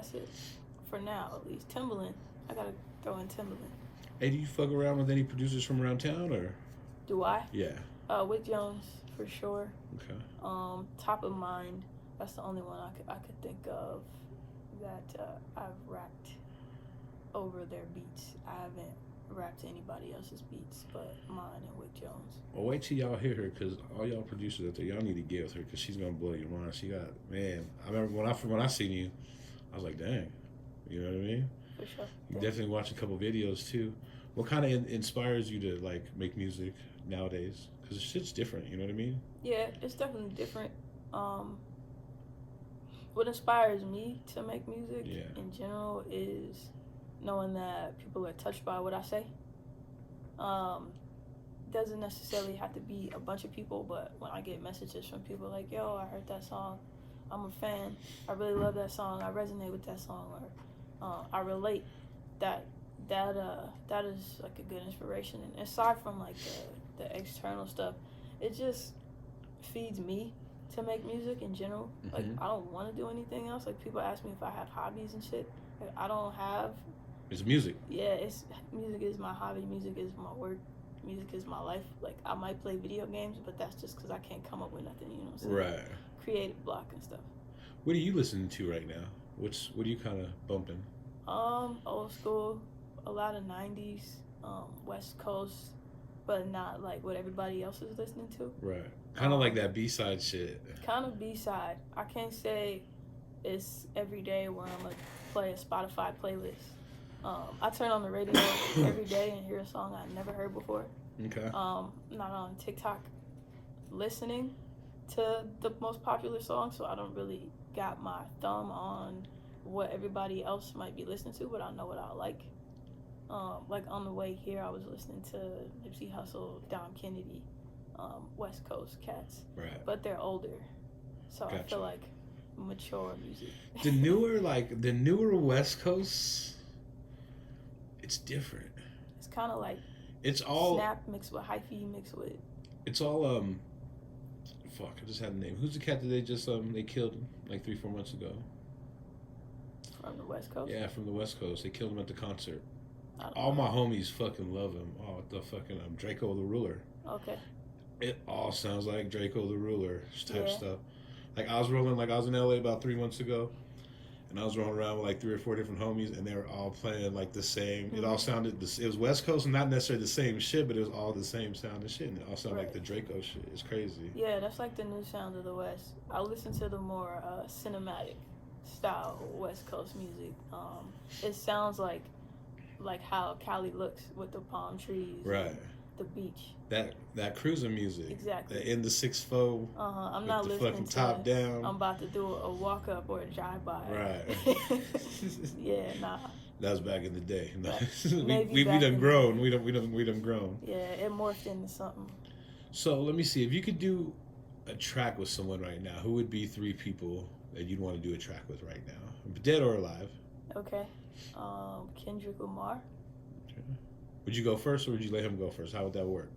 That's it. For now, at least. Timbaland. I gotta throw in Timbaland. Hey, do you fuck around with any producers from around town, or? Do I? Yeah. With Jones, for sure. Okay. Top of mind. That's the only one I could think of that I've rapped over their beats. I haven't rapped to anybody else's beats but mine and with Jones. Well, wait till y'all hear her, because all y'all producers out there, y'all need to get with her, because she's gonna blow your mind. She got, man. I remember when I seen you, I was like, dang. You know what I mean? For sure. You definitely watch a couple videos too. What kind of inspires you to like make music nowadays? Because shit's different. You know what I mean? Yeah, it's definitely different. What inspires me to make music in general is knowing that people are touched by what I say. Doesn't necessarily have to be a bunch of people, but when I get messages from people like, yo, I heard that song, I'm a fan, I really love that song, I resonate with that song, or I relate, that is like a good inspiration. And aside from like the external stuff, it just feeds me to make music in general. Mm-hmm. Like, I don't want to do anything else. Like, people ask me if I have hobbies and shit. Like, I don't have. It's music. Yeah, music is my hobby. Music is my work. Music is my life. Like, I might play video games, but that's just because I can't come up with nothing. You know what I'm saying? Right. Creative block and stuff. What are you listening to right now? What are you kind of bumping? Old school, a lot of '90s, West Coast, but not like what everybody else is listening to. Right. Kind of like that B-side shit. Kind of B-side. I can't say it's every day where I'm gonna play a Spotify playlist. I turn on the radio every day and hear a song I never heard before. Okay. Not on TikTok listening to the most popular songs, so I don't really got my thumb on what everybody else might be listening to, but I know what I like. Like on the way here, I was listening to Nipsey Hussle, Dom Kennedy, West Coast cats. Right. But they're older, so Gotcha. I feel like mature music. the newer West Coast, it's different. It's kind of like it's all Snap mixed with hyphy mixed with. It's all fuck, I just had a name. Who's the cat that they just they killed like 3-4 months ago? From the West Coast? Yeah, from the West Coast. They killed him at the concert. All my homies fucking love him. Oh, the fucking Draco the Ruler. Okay. It all sounds like Draco the Ruler type stuff. Like I was in LA about 3 months ago, and I was rolling around with like 3 or 4 different homies, and they were all playing like the same. Mm-hmm. It all sounded. It was West Coast, and not necessarily the same shit, but it was all the same sound and shit, and it all sounded like the Draco shit. It's crazy. Yeah, that's like the new sound of the West. I listen to the more cinematic style West Coast music. It sounds like how Cali looks with the palm trees, right? The beach. That cruising music. Exactly. In the 6'4". I'm not listening fucking to top down. I'm about to do a walk up or a drive by. Right. Yeah, nah. That was back in the day. No. we done grown. We done grown. Yeah, it morphed into something. So let me see, if you could do a track with someone right now, who would be 3 people that you'd want to do a track with right now, dead or alive? Okay. Kendrick Lamar. Okay. Would you go first, or would you let him go first? How would that work?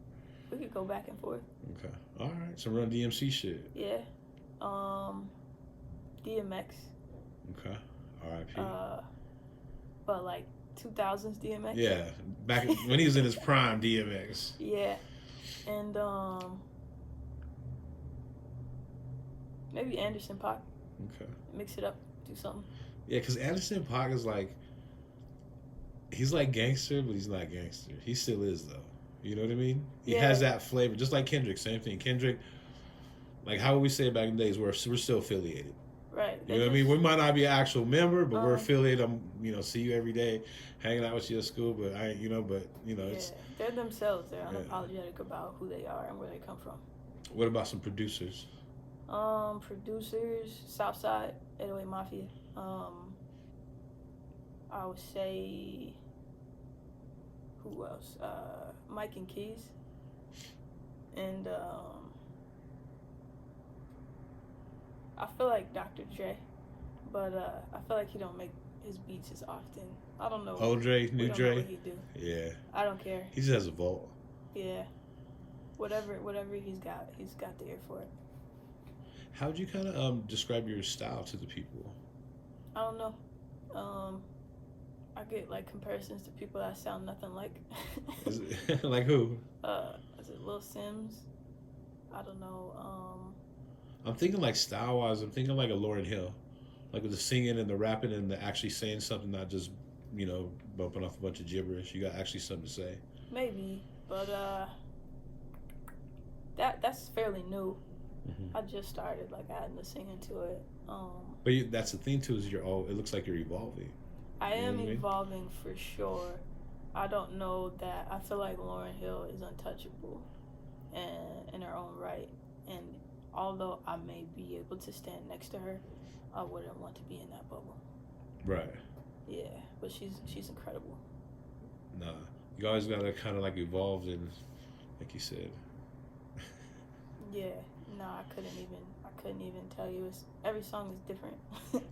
We could go back and forth. Okay. All right. Some Run DMC shit. Yeah. DMX. Okay. R.I.P. But like 2000s DMX. Yeah. Back when he was in his prime, DMX. Yeah. And maybe Anderson .Paak. Okay. Mix it up. Do something. Yeah, because Anderson .Paak is like, he's like gangster, but he's not gangster. He still is, though. You know what I mean? He has that flavor, just like Kendrick. Same thing. Kendrick, like how would we say back in the days, we're still affiliated. Right. You know what I mean? We might not be an actual member, but we're affiliated. I'm, see you every day, hanging out with you at school. But it's. They're themselves. They're unapologetic about who they are and where they come from. What about some producers? Producers, Southside, 808 Mafia. I would say, who else? Mike and Keys. And I feel like Dr. Dre, but I feel like he don't make his beats as often. I don't know. Old Dre, new Dre. Know what he do. Yeah. I don't care. He just has a vault. Yeah. Whatever he's got the ear for it. How would you kind of describe your style to the people? I don't know. Um, I get like comparisons to people that sound nothing like. Is it, like who? Is it Lil Sims? I don't know. I'm thinking like style wise. I'm thinking like a Lauryn Hill, like with the singing and the rapping and the actually saying something, not just bumping off a bunch of gibberish. You got actually something to say. Maybe, but that's fairly new. Mm-hmm. I just started like adding the singing to it. But that's the thing too is you're all. It looks like you're evolving. I You know am what I mean? evolving for sure. I don't know that I feel like Lauryn Hill is untouchable and in her own right. And although I may be able to stand next to her, I wouldn't want to be in that bubble. Right. Yeah, but she's incredible. Nah. You always gotta kind of like evolve and, like you said. Yeah, no, I couldn't even tell you. Every song is different.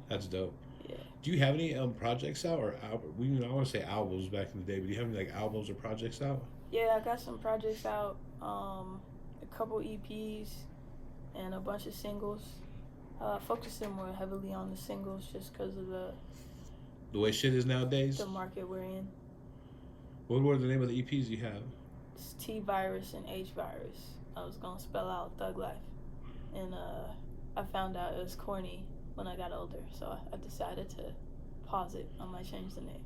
That's dope. Yeah. Do you have any projects out or I want to say albums back in the day, but do you have any like albums or projects out? Yeah, I got some projects out, a couple EPs, and a bunch of singles. Focusing more heavily on the singles just because of The way shit is nowadays. the market we're in. What were the name of the EPs you have? It's T Virus and H Virus. I was gonna spell out Thug Life, and I found out it was corny when I got older, so I decided to pause it. I might change the name.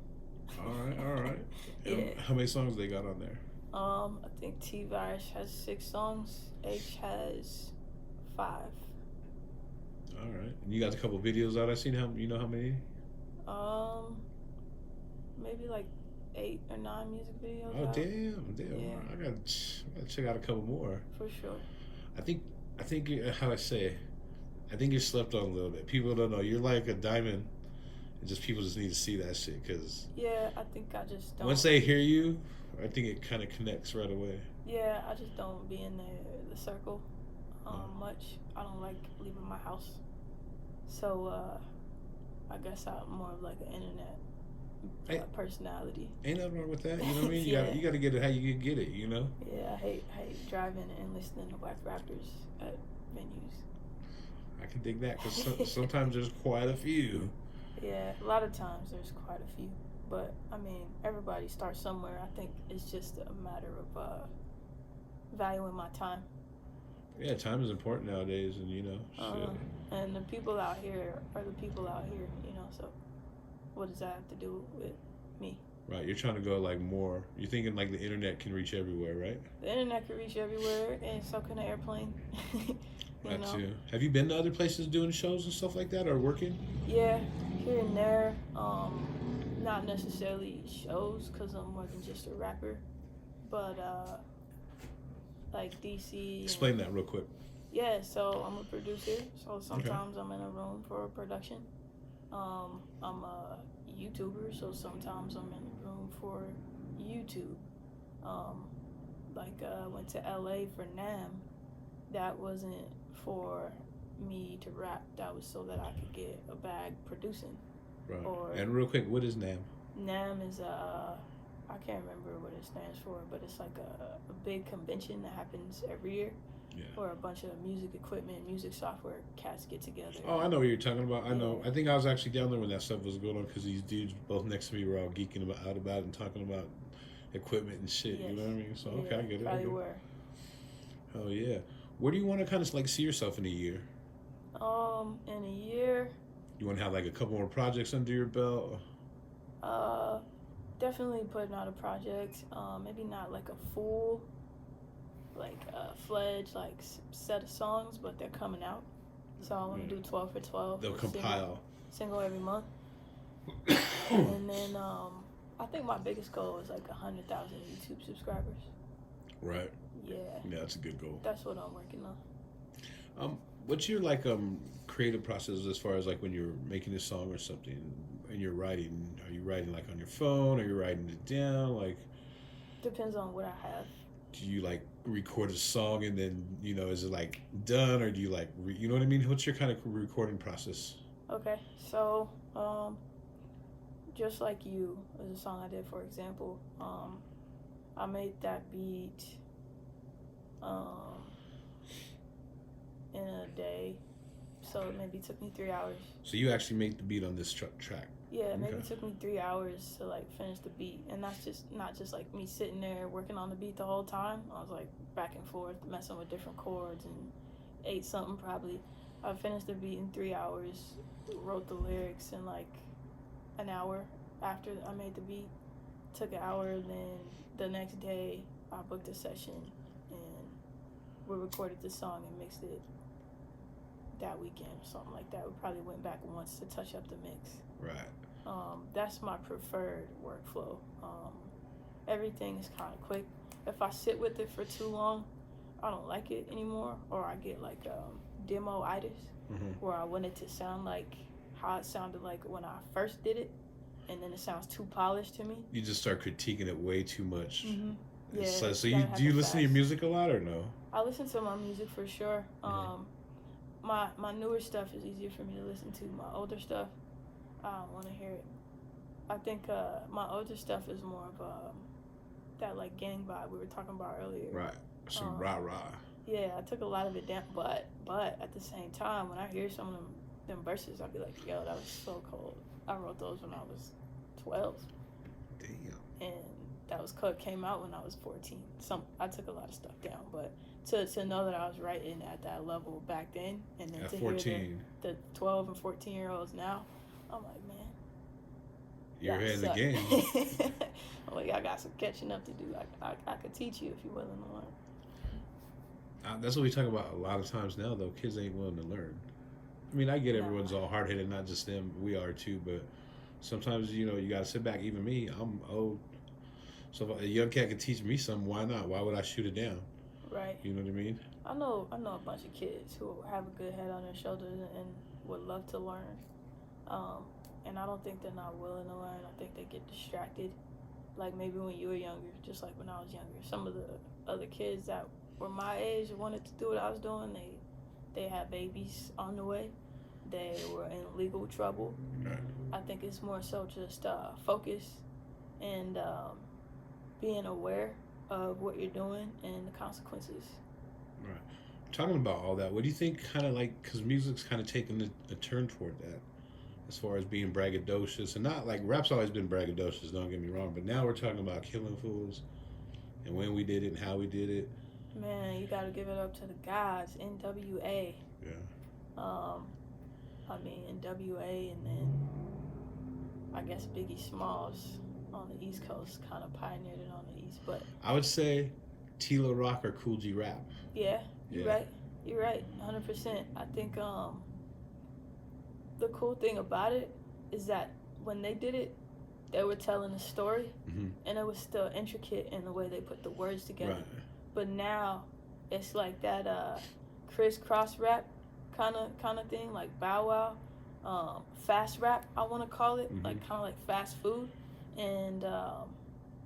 All right. Yeah. How many songs they got on there? I think T Virus has 6 songs. H has 5. All right. And you got a couple videos out. I seen how how many? Maybe like 8 or 9 music videos. Oh out. damn! Yeah. I gotta check out a couple more. For sure. I think how I say, I think you're slept on a little bit. People don't know you're like a diamond. And just people just need to see that shit because Yeah, I think I just don't. once they hear you, I think it kind of connects right away. Yeah, I just don't be in the circle much. I don't like leaving my house. So I guess I'm more of like an internet personality. Ain't nothing wrong with that. You know what I mean? Yeah. You got to get it how you get it. You know. Yeah, I hate driving and listening to whack rappers at venues. I can dig that because sometimes there's quite a few. Yeah, a lot of times there's quite a few. But, I mean, everybody starts somewhere. I think it's just a matter of valuing my time. Yeah, time is important nowadays, and shit. And the people out here are the people out here, so what does that have to do with me? Right, you're trying to go like more. You're thinking like the internet can reach everywhere, right? The internet can reach everywhere, and so can the airplane. That too. Have you been to other places doing shows and stuff like that, or working? Yeah, here and there. Not necessarily shows, because I'm more than just a rapper, but like DC. Explain that real quick. Yeah, so I'm a producer, so sometimes I'm in a room for a production. I'm a YouTuber, so sometimes I'm in a room for YouTube. I went to LA for NAM. That wasn't for me to rap. That was so that I could get a bag producing. Right. And real quick, what is NAM? NAM is I can't remember what it stands for, but it's like a big convention that happens every year. Yeah. Where a bunch of music equipment, music software cats get together. Oh, I know what you're talking about. I know. I think I was actually down there when that stuff was going on because these dudes both next to me were all geeking out about it and talking about equipment and shit. Yes. You know what I mean? So okay, I get it. Probably were. Oh yeah. Where do you want to kind of like see yourself in a year? In a year. You want to have like a couple more projects under your belt? Definitely putting out a project. Maybe not like a full, fledged set of songs, but they're coming out. So I want to do 12 for 12. They'll compile. Single every month. And then I think my biggest goal is like 100,000 YouTube subscribers. Right. Yeah. Yeah, that's a good goal. That's what I'm working on. What's your creative process as far as like when you're making a song or something and you're writing? Are you writing like on your phone? Are you writing it down? Like, depends on what I have. Do you like record a song and then is it like done, or do you like you know what I mean? What's your kind of recording process? Okay, so Just Like You is a song I did, for example. I made that beat in a day, so it maybe took me 3 hours. So you actually made the beat on this track? Yeah, maybe Okay. it took me 3 hours to like finish the beat, and that's just not just like me sitting there working on the beat the whole time. I was like back and forth, messing with different chords, and ate something probably. I finished the beat in 3 hours, wrote the lyrics in like an hour after I made the beat. Took an hour, then the next day I booked a session, and we recorded the song and mixed it that weekend or something like that. We probably went back once to touch up the mix. Right. That's my preferred workflow. Everything is kind of quick. If I sit with it for too long, I don't like it anymore, or I get like demo-itis, where I want it to sound like how it sounded like when I first did it, and then it sounds too polished to me. You just start critiquing it way too much. Yeah. So you do you listen to your music a lot or no? I listen to my music for sure. My newer stuff is easier for me to listen to. My older stuff, I don't want to hear it. I think my older stuff is more of that like gang vibe we were talking about earlier. Right. Some rah-rah. Yeah, I took a lot of it down, but at the same time, when I hear some of them verses, I'll be like, yo, that was so cold. I wrote those when I was 12. Damn. And that was came out when I was 14. I took a lot of stuff down, but to know that I was writing at that level back then, and then At to 14. hear the 12 and 14-year-olds now, I'm like, man, you're ahead of the game. I'm like, I got some catching up to do. I could teach you if you're willing to learn. That's what we talk about a lot of times now, though. Kids ain't willing to learn. I mean, I get everyone's all hard-headed, not just them. We are, too, but sometimes, you got to sit back. Even me, I'm old. So if a young cat can teach me something, why not? Why would I shoot it down? Right. You know what I mean? I know a bunch of kids who have a good head on their shoulders and would love to learn. And I don't think they're not willing to learn. I think they get distracted. Like maybe when you were younger, just like when I was younger. Some of the other kids that were my age wanted to do what I was doing. They had babies on the way. They were in legal trouble. Right. I think it's more so just focus and being aware of what you're doing and the consequences. Right. Talking about all that, what do you think kind of like, because music's kind of taken a turn toward that as far as being braggadocious, and not like rap's always been braggadocious, don't get me wrong, but now we're talking about killing fools and when we did it and how we did it. Man, you got to give it up to the guys, NWA. Yeah. I mean, NWA, and then I guess Biggie Smalls on the East Coast kind of pioneered it on the East, but I would say Tilo Rock or Cool G Rap. Yeah, you're right. You're right, 100%. I think the cool thing about it is that when they did it, they were telling a story, and it was still intricate in the way they put the words together. Right. But now, it's like that crisscross rap kind of thing, like Bow Wow, fast rap, I want to call it, like kind of like fast food, and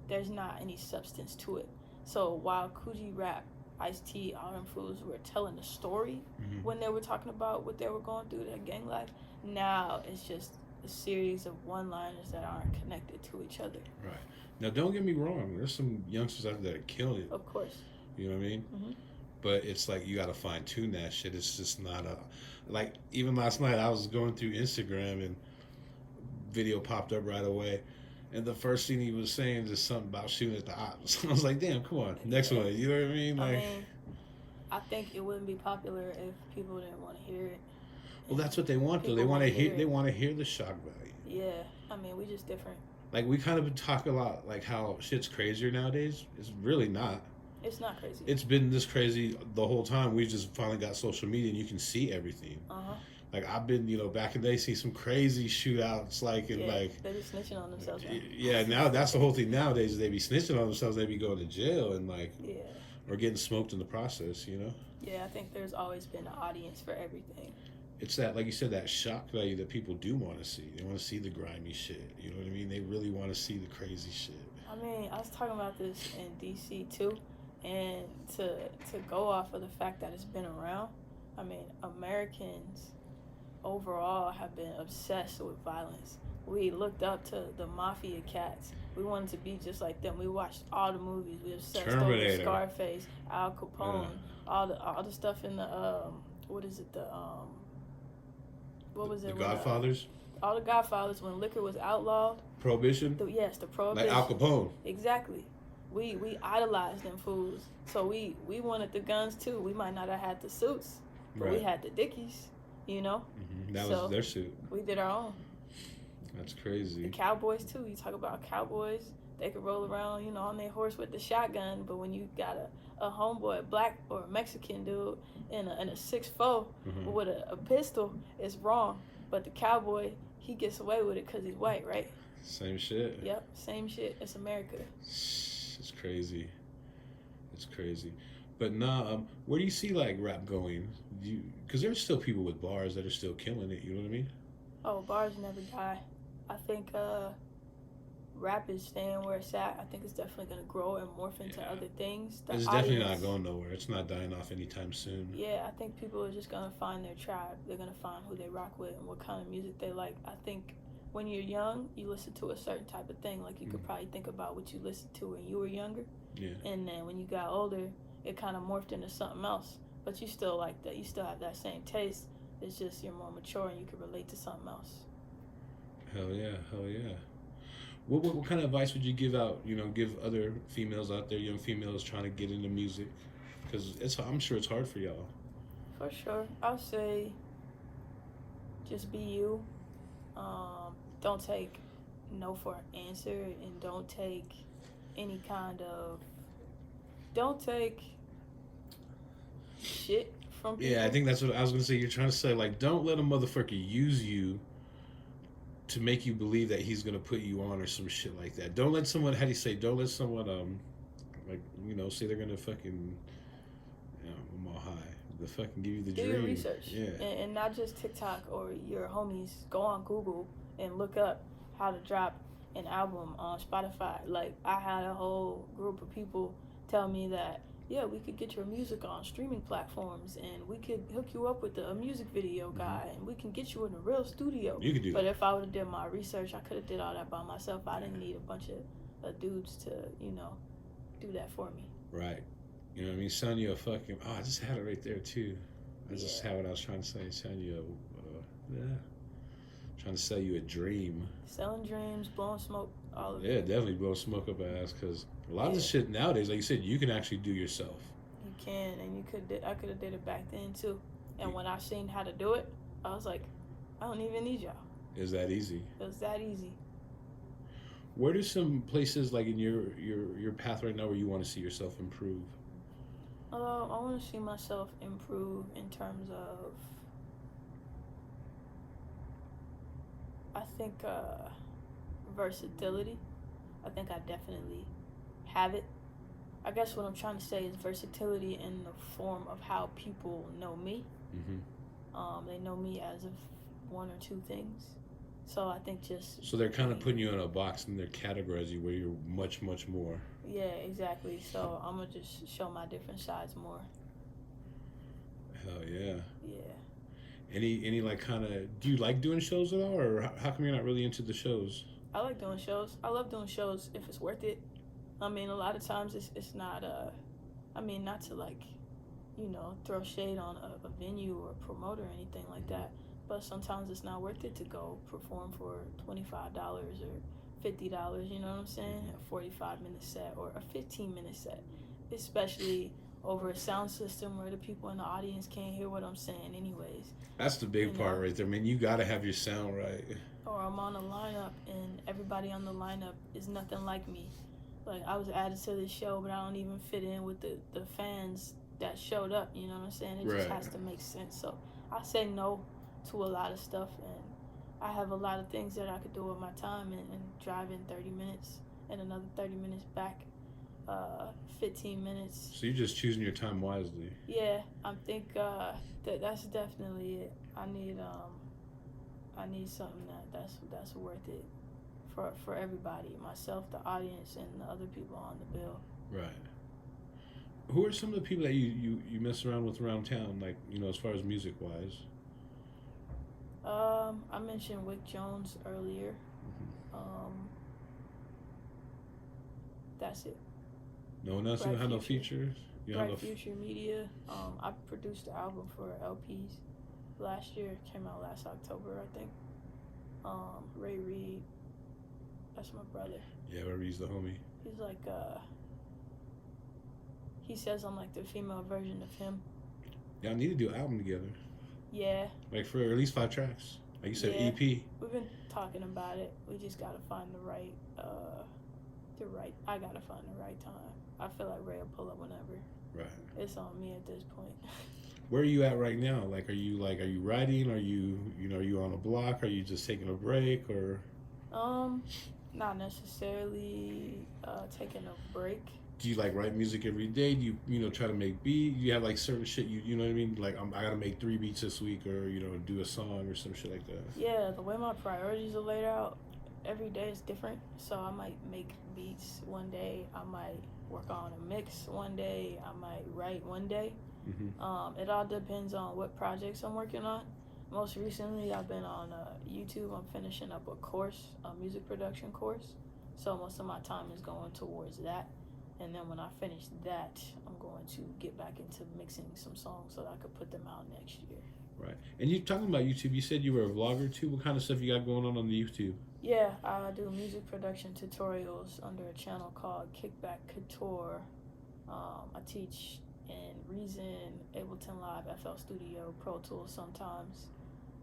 there's not any substance to it. So while Coogee Rap, Ice-T, all them fools were telling a story when they were talking about what they were going through, their gang life, now it's just a series of one-liners that aren't connected to each other. Right. Now, don't get me wrong. There's some youngsters out there that kill it. Of course. You know what I mean? But it's like you got to fine-tune that shit. It's just not like, even last night I was going through Instagram and video popped up right away. And the first thing he was saying is something about shooting at the ops. I was like, damn, come on. Next one. You know what I mean? Like, I think it wouldn't be popular if people didn't want to hear it. Well, that's what they want, though. They want to hear. They want to hear the shock value. Yeah, I mean, we just different. Like, we kind of talk a lot like how shit's crazier nowadays. It's really not. It's not crazy. It's been this crazy the whole time. We just finally got social media and you can see everything. Like, I've been, back in the day, see some crazy shootouts, like, and like. They be snitching on themselves now. Yeah, now that's the whole thing nowadays is they be snitching on themselves. They be going to jail and like. Yeah. Or getting smoked in the process, Yeah, I think there's always been an audience for everything. It's that, like you said, that shock value that people do want to see. They want to see the grimy shit. You know what I mean? They really want to see the crazy shit. I mean, I was talking about this in D.C. too, and to go off of the fact that it's been around, I mean, Americans overall have been obsessed with violence. We looked up to the mafia cats. We wanted to be just like them. We watched all the movies. We obsessed over Scarface, Al Capone, all the stuff in the what is it, the what was it? The Godfathers? all the Godfathers, when liquor was outlawed. Prohibition. The prohibition. Like Al Capone. Exactly. We idolized them fools. So we wanted the guns too. We might not have had the suits, but we had the Dickies. You know. Mm-hmm. That was their suit. We did our own. That's crazy. The cowboys too. You talk about cowboys. They could roll around, you know, on their horse with the shotgun. But when you got a homeboy, a black or a Mexican dude in a 6'4" with a pistol, it's wrong. But the cowboy, he gets away with it because he's white, right? Same shit. Yep, same shit. It's America. It's crazy. It's crazy. But nah, where do you see like rap going? Because there's still people with bars that are still killing it. You know what I mean? Oh, bars never die. I think rap is staying where it's at. I think it's definitely going to grow and morph into other things. It's definitely not going nowhere. It's not dying off anytime soon. Yeah, I think people are just going to find their tribe. They're going to find who they rock with and what kind of music they like. I think when you're young, you listen to a certain type of thing. Like, you could probably think about what you listened to when you were younger. Yeah. And then when you got older, it kind of morphed into something else. But you still like that. You still have that same taste. It's just you're more mature and you can relate to something else. Hell yeah, hell yeah. What kind of advice would you give out? You know, give other females out there, young females trying to get into music, because I'm sure it's hard for y'all. For sure, I'll say, just be you. Don't take no for an answer, and don't take any kind of. Don't take shit from people. Yeah, I think that's what I was gonna say. You're trying to say, like, don't let a motherfucker use you to make you believe that he's gonna put you on or some shit like that. Don't let someone, how do you say, don't let someone like, you know, say they're gonna fucking, you know, I'm all high, the fucking give you the dream. Do your research. Yeah. And not just TikTok or your homies. Go on Google and look up how to drop an album on Spotify. Like, I had a whole group of people tell me that, yeah, we could get your music on streaming platforms, and we could hook you up with a music video guy, and we can get you in a real studio. You could do but that. if I would have did my research, I could have did all that by myself. I didn't need a bunch of dudes to, you know, do that for me. Right. You know what I mean? Selling you a fucking, I just had it right there too. I just had what I was trying to say. Selling you trying to sell you a dream. Selling dreams, blowing smoke, all of it. Yeah, definitely blowing smoke up ass, because a lot of the shit nowadays, like you said, you can actually do yourself. You can, and I could have did it back then too. And when I seen how to do it, I was like, I don't even need y'all. Is that easy? It was that easy. Where do some places like in your path right now where you want to see yourself improve? I want to see myself improve in terms of, I think, versatility. I think I definitely have it. I guess what I'm trying to say is versatility in the form of how people know me. Mm-hmm. They know me as of one or two things. So I think just... So they're kind of putting you in a box and they're categorizing you where you're much, much more. Yeah, exactly. So I'm going to just show my different sides more. Hell yeah. Yeah. Any like kind of... Do you like doing shows at all? Or how come you're not really into the shows? I like doing shows. I love doing shows if it's worth it. I mean, a lot of times it's not... I mean, not to like, you know, throw shade on a venue or a promoter or anything like that. But sometimes it's not worth it to go perform for $25 or $50, you know what I'm saying? A 45-minute set or a 15-minute set, especially over a sound system where the people in the audience can't hear what I'm saying anyways. That's the big part right there, man. You got to have your sound right. Or I'm on a lineup and everybody on the lineup is nothing like me. Like, I was added to this show, but I don't even fit in with the fans that showed up, you know what I'm saying? It just has to make sense. So I say no to a lot of stuff, and I have a lot of things that I could do with my time, and drive in 30 minutes and another 30 minutes back, 15 minutes. So you're just choosing your time wisely. Yeah, I think that's definitely it. I need something that's worth it for everybody, myself, the audience, and the other people on the bill. Right. Who are some of the people that you mess around with around town, like, you know, as far as music wise? I mentioned Wick Jones earlier. That's it. No one else? You don't have no features? Bright Future Media. I produced the album for LPs last year. It came out last October, I think. Ray Reed. That's my brother. Yeah, Ray Reed's the homie. He's like he says I'm like the female version of him. Y'all need to do an album together. Yeah. Like for at least 5 tracks. Like you said, Yeah. EP. We've been talking about it. We just gotta find the right I gotta find the right time. I feel like Ray will pull up whenever. Right. It's on me at this point. Where are you at right now? Are you writing? Are you are you on a block? Are you just taking a break or? Not necessarily taking a break. Do you write music every day? Do you try to make beat? Do you have certain shit you know what I mean? I gotta make 3 beats this week or do a song or some shit like that. Yeah, the way my priorities are laid out, every day is different. So I might make beats one day. I might work on a mix one day. I might write one day. Mm-hmm. It all depends on what projects I'm working on. Most recently, I've been on YouTube. I'm finishing up a course, a music production course. So most of my time is going towards that. And then when I finish that, I'm going to get back into mixing some songs so that I could put them out next year. Right. And you talking about YouTube, you said you were a vlogger too. What kind of stuff you got going on the YouTube? Yeah, I do music production tutorials under a channel called Kickback Couture. I teach in Reason, Ableton Live, FL Studio, Pro Tools sometimes.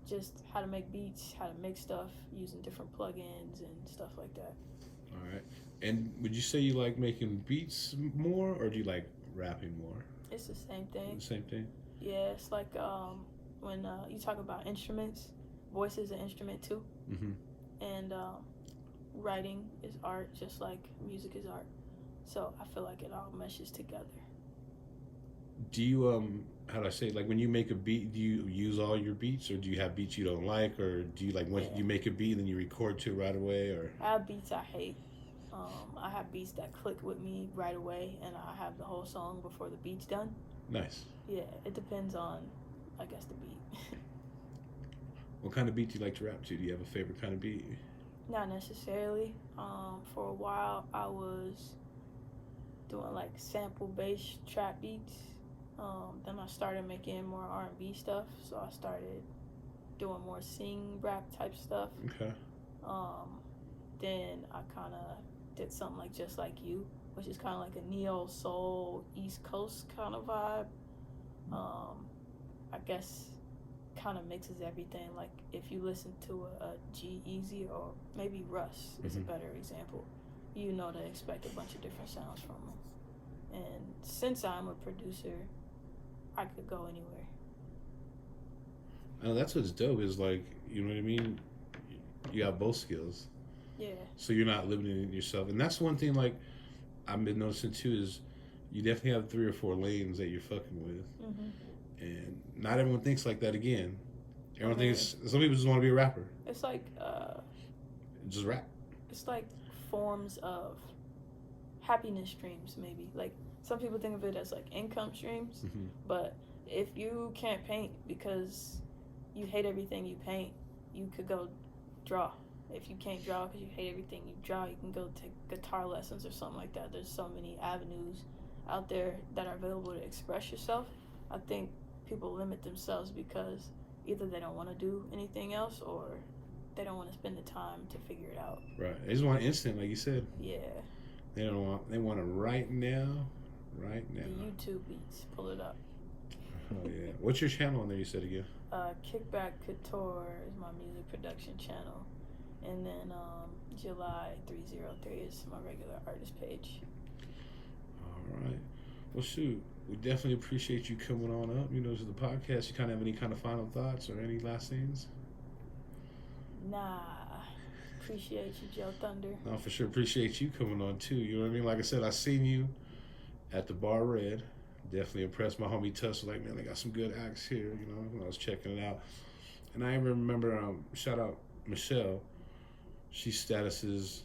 Just how to make beats, how to mix stuff using different plugins and stuff like that. All right. And would you say you like making beats more or do you like rapping more? It's the same thing. The same thing? Yeah, it's like when you talk about instruments, voice is an instrument too. Mm-hmm. And writing is art, just like music is art. So I feel like it all meshes together. Do you how do I say when you make a beat, do you use all your beats or do you have beats you don't like or do you when you make a beat and then you record to right away or? I have beats I hate. I have beats that click with me right away and I have the whole song before the beat's done. Nice. Yeah, it depends on I guess the beat. What kind of beat do you like to rap to? Do you have a favorite kind of beat? Not necessarily. For a while I was doing sample-based trap beats. Then I started making more R&B stuff, so I started doing more sing rap type stuff. Okay. Then I kind of did something like Just Like You, which is kind of like a neo soul East Coast kind of vibe. I guess kind of mixes everything. Like if you listen to a G-Eazy or maybe Russ is a better example, you know to expect a bunch of different sounds from them. And since I'm a producer, I could go anywhere. Oh, that's what's dope is you know what I mean? You got both skills. Yeah. So you're not limiting yourself. And that's one thing I've been noticing too is you definitely have 3 or 4 lanes that you're fucking with. Mm-hmm. And not everyone thinks like that again. Everyone thinks, some people just want to be a rapper. It's like... just rap. It's like forms of happiness streams, maybe. Like, some people think of it as income streams, but if you can't paint because you hate everything you paint, you could go draw. If you can't draw because you hate everything you draw, you can go take guitar lessons or something like that. There's so many avenues out there that are available to express yourself. I think people limit themselves because either they don't want to do anything else or they don't want to spend the time to figure it out. Right. They just want instant, like you said. Yeah. They want it right now. Right now. The YouTube beats. Pull it up. Oh, yeah. What's your channel on there, you said again? Kickback Couture is my music production channel. And then Jelie 303 is my regular artist page. All right. Well, shoot. We definitely appreciate you coming on up, to the podcast. You kind of have any kind of final thoughts or any last things? Nah. Appreciate you, JoeThunder. No, for sure. Appreciate you coming on, too. You know what I mean? Like I said, I seen you at the Bar Red. Definitely impressed. My homie Tuss was like, man, they got some good acts here, when I was checking it out. And I even remember, shout out Michelle. She's status's,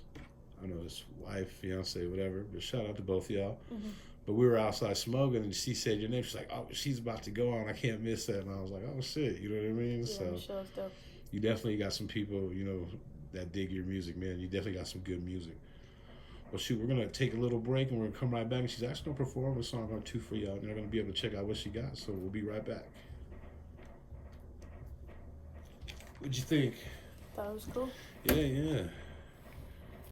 I don't know, his wife, fiance, whatever. But shout out to both of y'all. Mm-hmm. But we were outside smoking, and she said your name. She's like, oh, she's about to go on. I can't miss that. And I was like, oh, shit. You know what I mean? Yeah, so Michelle's dope. You definitely got some people, that dig your music, man. You definitely got some good music. Well, shoot, we're going to take a little break, and we're going to come right back. And she's actually going to perform a song or 2 for y'all, and you're going to be able to check out what she got. So we'll be right back. What'd you think? thought it was cool. Yeah.